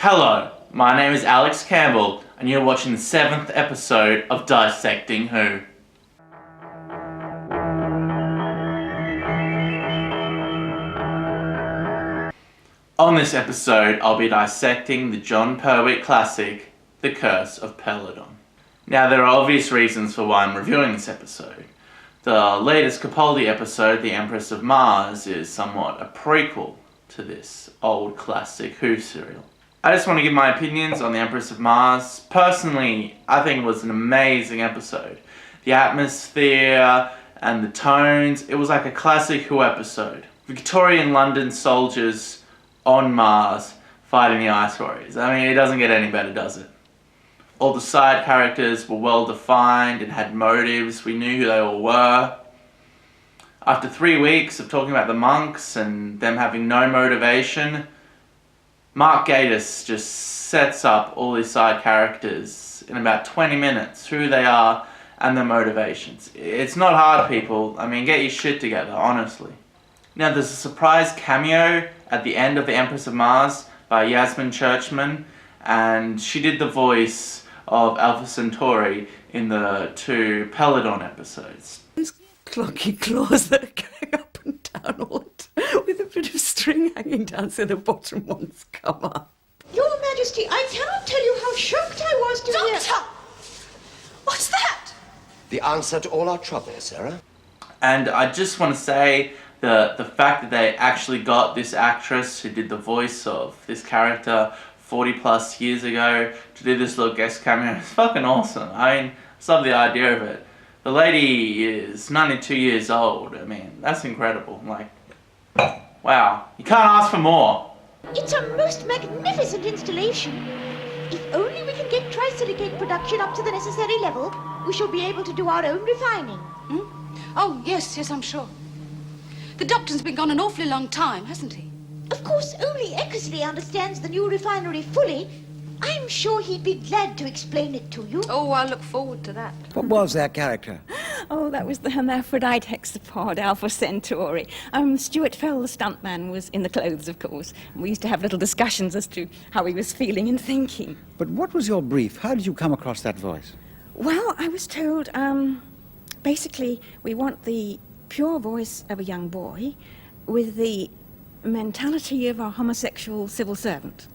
Hello, my name is Alex Campbell, and you're watching the 7th episode of Dissecting Who. On this episode, I'll be dissecting the Jon Pertwee classic, The Curse of Peladon. Now, there are obvious reasons for why I'm reviewing this episode. The latest Capaldi episode, The Empress of Mars, is somewhat a prequel to this old classic Who serial. I just want to give my opinions on The Empress of Mars. Personally, I think it was an amazing episode. The atmosphere and the tones, it was like a classic Who episode. Victorian London soldiers on Mars fighting the Ice Warriors. I mean, it doesn't get any better, does it? All the side characters were well defined and had motives. We knew who they all were. After 3 weeks of talking about the monks and them having no motivation, Mark Gatiss just sets up all these side characters in about 20 minutes, who they are and their motivations. It's not hard, people. I mean, get your shit together, honestly. Now, there's a surprise cameo at the end of The Empress of Mars by Yasmin Churchman, and she did the voice of Alpha Centauri in the 2 Peladon episodes. Those clocky claws that are going up and down all the time, with a bit of string hanging down so the bottom ones come up. Your Majesty, I cannot tell you how shocked I was to hear... Doctor! What's that? The answer to all our troubles, Sarah. And I just want to say the fact that they actually got this actress who did the voice of this character 40 plus years ago to do this little guest cameo is fucking awesome. I mean, I just love the idea of it. The lady is 92 years old. I mean, that's incredible. Like, wow. You can't ask for more. It's a most magnificent installation. If only we can get trisilicate production up to the necessary level, we shall be able to do our own refining. Oh, yes, I'm sure. The doctor's been gone an awfully long time, hasn't he? Of course, only Eckersley understands the new refinery fully. I'm sure he'd be glad to explain it to you. Oh, I'll look forward to that. What was that character? Oh, that was the hermaphrodite hexapod, Alpha Centauri. Stuart Fell, the stuntman, was in the clothes, of course. We used to have little discussions as to how he was feeling and thinking. But what was your brief? How did you come across that voice? Well, I was told, basically, we want the pure voice of a young boy with the mentality of a homosexual civil servant.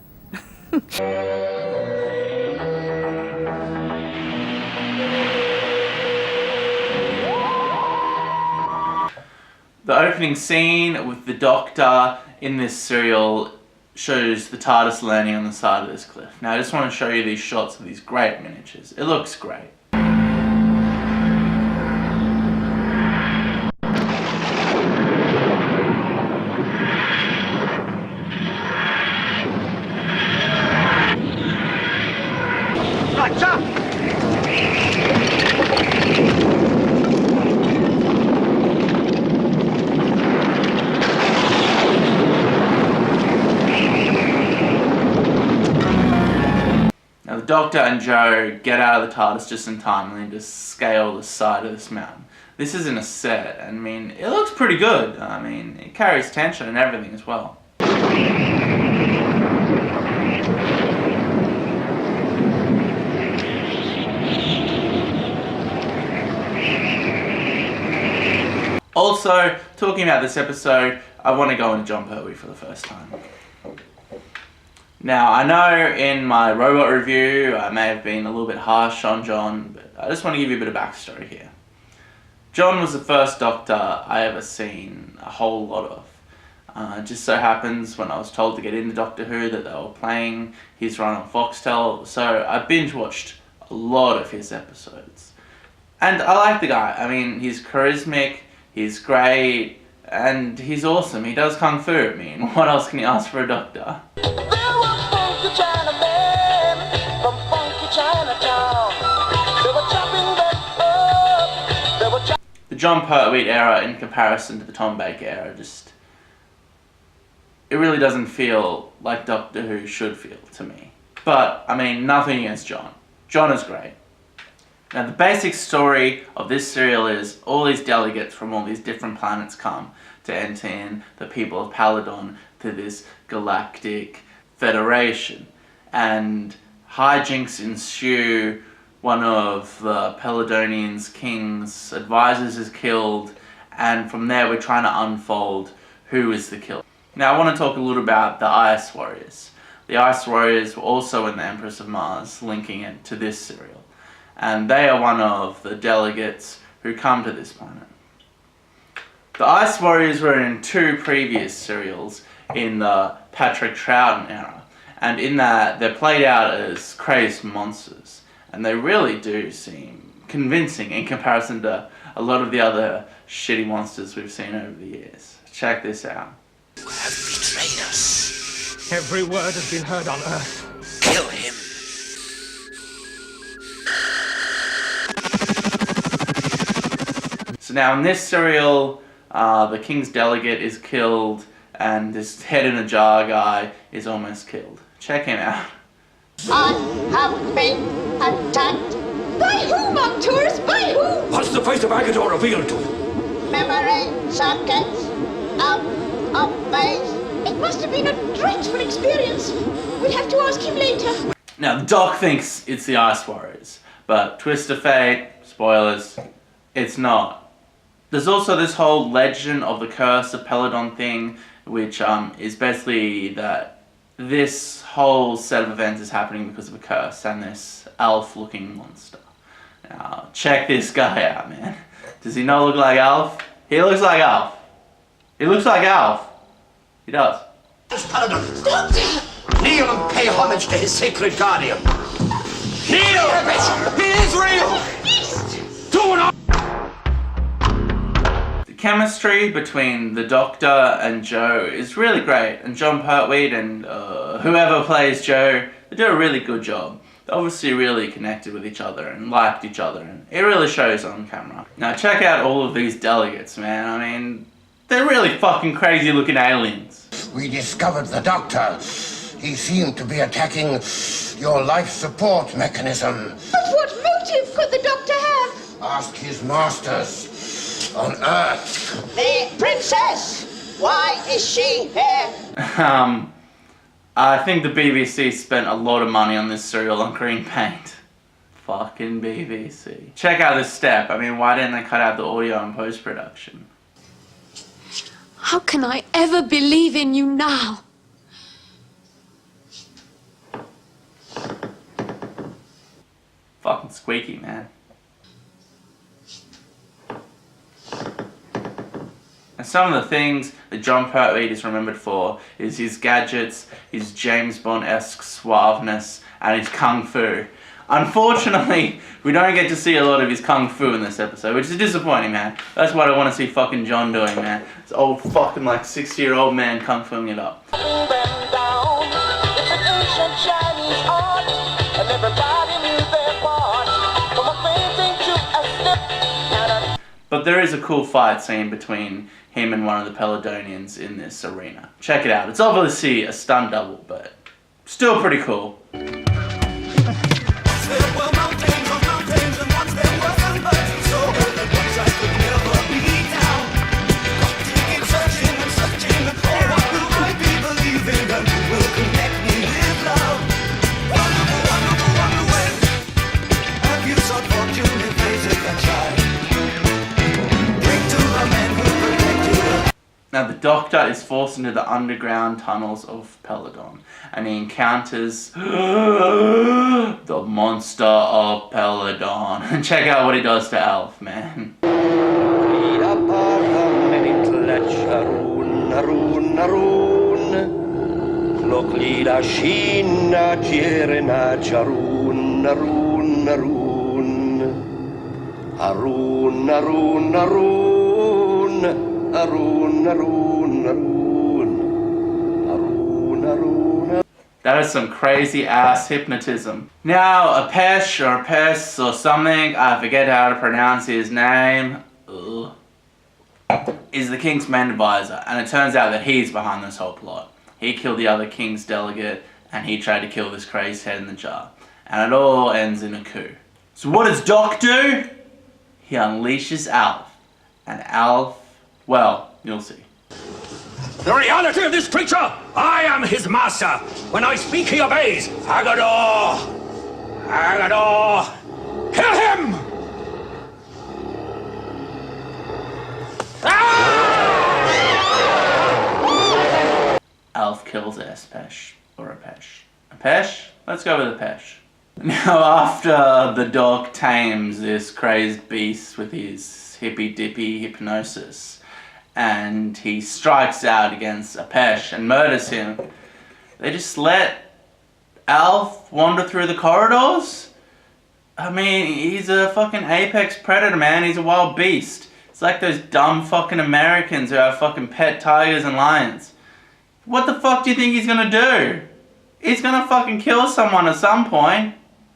The opening scene with the Doctor in this serial shows the TARDIS landing on the side of this cliff. Now, I just want to show you these shots of these great miniatures. It looks great. Now, the Doctor and Joe get out of the TARDIS just in time and they just scale the side of this mountain. This isn't a set. I mean, it looks pretty good. I mean, it carries tension and everything as well. Also, talking about this episode, I want to go into Jon Pertwee for the first time. Now, I know in my robot review I may have been a little bit harsh on Jon, but I just want to give you a bit of backstory here. Jon was the first Doctor I ever seen a whole lot of. It just so happens when I was told to get into Doctor Who that they were playing his run on Foxtel, so I binge watched a lot of his episodes. And I like the guy. I mean, he's charismatic, he's great, and he's awesome. He does Kung Fu. I mean, what else can you ask for a Doctor? The Jon Pertwee era in comparison to the Tom Baker era, it really doesn't feel like Doctor Who should feel to me. But, I mean, nothing against Jon. Jon is great. Now, the basic story of this serial is all these delegates from all these different planets come to enter in the people of Peladon to this galactic federation. and hijinks ensue. One of the Peladonians' king's advisors is killed, and from there we're trying to unfold who is the killer. Now I want to talk a little about the Ice Warriors. The Ice Warriors were also in the Empress of Mars, linking it to this serial. And they are one of the delegates who come to this planet. The Ice Warriors were in 2 previous serials in the Patrick Troughton era. And in that, they're played out as crazed monsters. And they really do seem convincing in comparison to a lot of the other shitty monsters we've seen over the years. Check this out. You have betrayed us. Every word has been heard on Earth. Kill him. So now in this serial, the King's Delegate is killed, and this head in a jar guy is almost killed. Check him out. I have been attacked. By whom, Montage? By whom? What's the face of Agador revealed to? Memory circuits out of base. It must have been a dreadful experience. We'll have to ask him later. Now, the Doc thinks it's the Ice Warriors, but twist of fate, spoilers, it's not. There's also this whole legend of the curse of Peladon thing, which is basically that this whole set of events is happening because of a curse and this elf-looking monster. Now, check this guy out, man. Does he not look like Alf? He looks like Alf. He looks like Alf. He does. Peladon. Kneel and pay homage to his sacred guardian. Kneel! He is real! Do it! The chemistry between the Doctor and Joe is really great, and Jon Pertwee and whoever plays Joe, they do a really good job. They obviously really connected with each other and liked each other, and it really shows on camera. Now check out all of these delegates, man. I mean, they're really fucking crazy looking aliens. We discovered the Doctor. He seemed to be attacking your life support mechanism. But what motive could the Doctor have? Ask his masters on Earth. The princess! Why is she here? I think the BBC spent a lot of money on this serial on green paint. Fucking BBC. Check out this step. I mean, why didn't they cut out the audio in post-production? How can I ever believe in you now? Fucking squeaky, man. And some of the things that Jon Pertwee is remembered for is his gadgets, his James Bond-esque suaveness, and his kung fu. Unfortunately, we don't get to see a lot of his kung fu in this episode, which is disappointing, man. That's what I want to see fucking John doing, man. This old fucking like 60-year-old man kung fuing it up. But there is a cool fight scene between him and one of the Peladonians in this arena. Check it out. It's obviously a stunt double, but still pretty cool. Now the Doctor is forced into the underground tunnels of Peladon, and he encounters the monster of Peladon. And check out what he does to Alf, man. That is some crazy ass hypnotism. Now, a Pesh or Pes or something, I forget how to pronounce his name, is the King's main advisor, and it turns out that he's behind this whole plot. He killed the other King's delegate, and he tried to kill this crazed head in the jar. And it all ends in a coup. So what does Doc do? He unleashes Alf. And Alf, well, you'll see. The reality of this creature, I am his master. When I speak, he obeys. Agador! Agador! Kill him! Alf kills Espesh, or Apesh. Apesh? Let's go with Apesh. Now, after the dog tames this crazed beast with his hippy-dippy hypnosis, and he strikes out against Apesh and murders him, they just let Alf wander through the corridors? I mean, he's a fucking apex predator, man. He's a wild beast. It's like those dumb fucking Americans who have fucking pet tigers and lions. What the fuck do you think he's gonna do? He's gonna fucking kill someone at some point.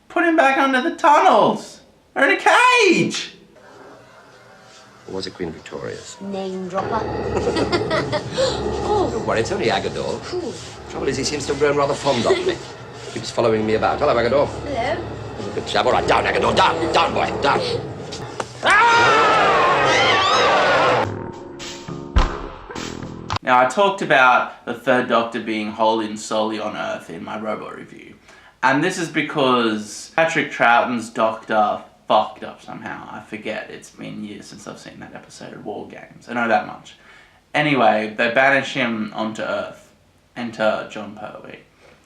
Put him back under the tunnels. Or in a cage. Or was it Queen Victoria's? Name dropper. Don't worry, it's only Agador. Trouble is, he seems to have grown rather fond of me. Keeps following me about. Hello, Agador. Hello. Good chap. All right, down, Agador. Down, down, boy, down. Now, I talked about the Third Doctor being wholly and solely on Earth in my robot review. And this is because Patrick Troughton's Doctor fucked up somehow. I forget. It's been years since I've seen that episode of War Games. I know that much. Anyway, they banish him onto Earth. Enter Jon Pertwee.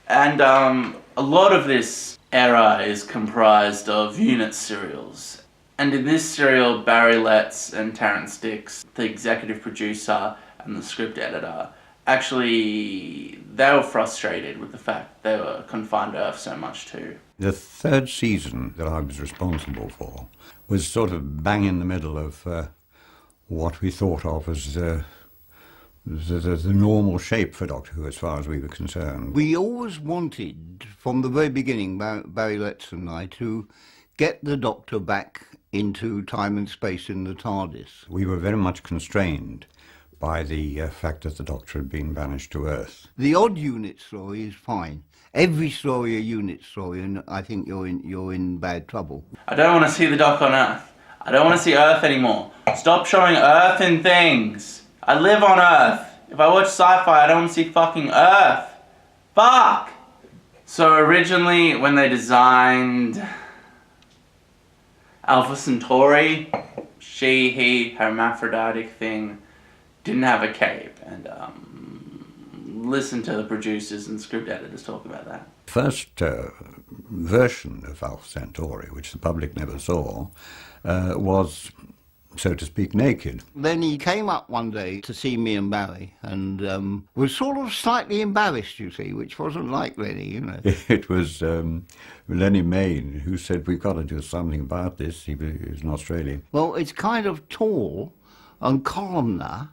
And a lot of this era is comprised of unit serials. And in this serial, Barry Letts and Terrence Dix, the executive producer and the script editor, actually, they were frustrated with the fact they were confined to Earth so much too. The third season that I was responsible for was sort of bang in the middle of what we thought of as the normal shape for Doctor Who as far as we were concerned. We always wanted, from the very beginning, Barry Letts and I, to get the Doctor back into time and space in the TARDIS. We were very much constrained by the fact that the Doctor had been banished to Earth. The odd unit story is fine. Every story a unit story, and I think you're in bad trouble. I don't want to see the Doc on Earth. I don't want to see Earth anymore. Stop showing Earth in things. I live on Earth. If I watch sci-fi, I don't want to see fucking Earth. Fuck! So originally, when they designed Alpha Centauri, she, he, hermaphroditic thing, didn't have a cape, and listen to the producers and script editors talk about that. First version of Alpha Centauri, which the public never saw, was, so to speak, naked. Then he came up one day to see me and Barry, and was sort of slightly embarrassed, you see, which wasn't like Lenny, you know. It was Lenny Mayne who said, we've got to do something about this. He was an Australian. Well, it's kind of tall and columnar,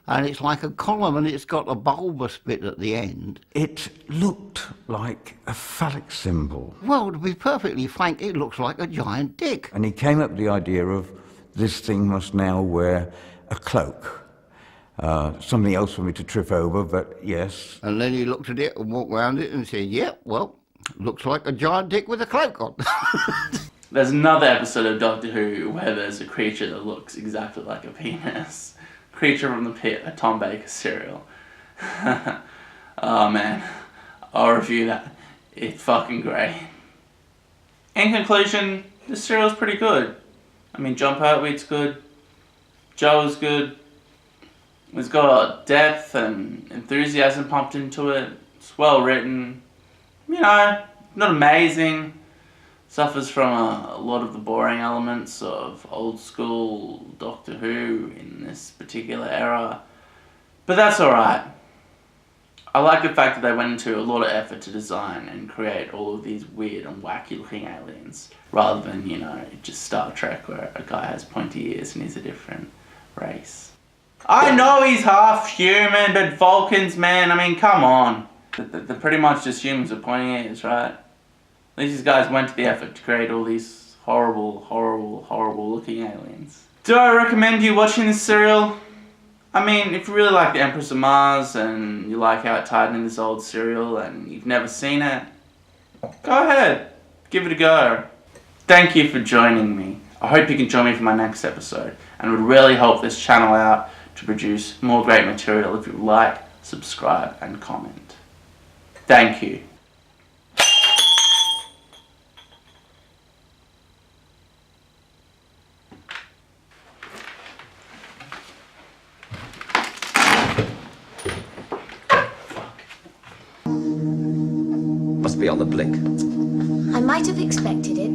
and it's like a column, and it's got a bulbous bit at the end. It looked like a phallic symbol. Well, to be perfectly frank, it looks like a giant dick. And he came up with the idea of this thing must now wear a cloak. Something else for me to trip over, but yes. And then he looked at it and walked around it and said, yeah, well, looks like a giant dick with a cloak on. There's another episode of Doctor Who where there's a creature that looks exactly like a penis. Creature from the Pit, a Tom Baker serial. Oh man, I'll review that. It's fucking great. In conclusion, this serial's pretty good. I mean, Jon Pertwee's good. Joe's good. It's got depth and enthusiasm pumped into it. It's well written. You know, not amazing. Suffers from a lot of the boring elements of old school Doctor Who in this particular era. But that's alright. I like the fact that they went into a lot of effort to design and create all of these weird and wacky looking aliens, rather than, you know, just Star Trek where a guy has pointy ears and he's a different race. I know he's half human, but Vulcans, man, I mean, come on. They're pretty much just humans with pointy ears, right? At least these guys went to the effort to create all these horrible, horrible, horrible looking aliens. Do I recommend you watching this serial? I mean, if you really like The Empress of Mars and you like how it tied in this old serial and you've never seen it, go ahead, give it a go. Thank you for joining me. I hope you can join me for my next episode, and it would really help this channel out to produce more great material if you would like. subscribe and comment. Thank you. Must be on the blink. I might have expected it.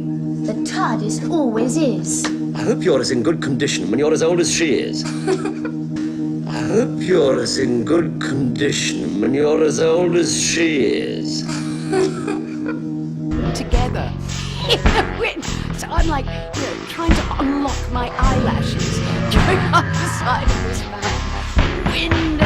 The TARDIS always is. I hope you're as in good condition when you're as old as she is. I hope you're as in good condition when you're as old as she is. Together. So I'm like, trying to unlock my eyelashes, going up the side of this man. Wind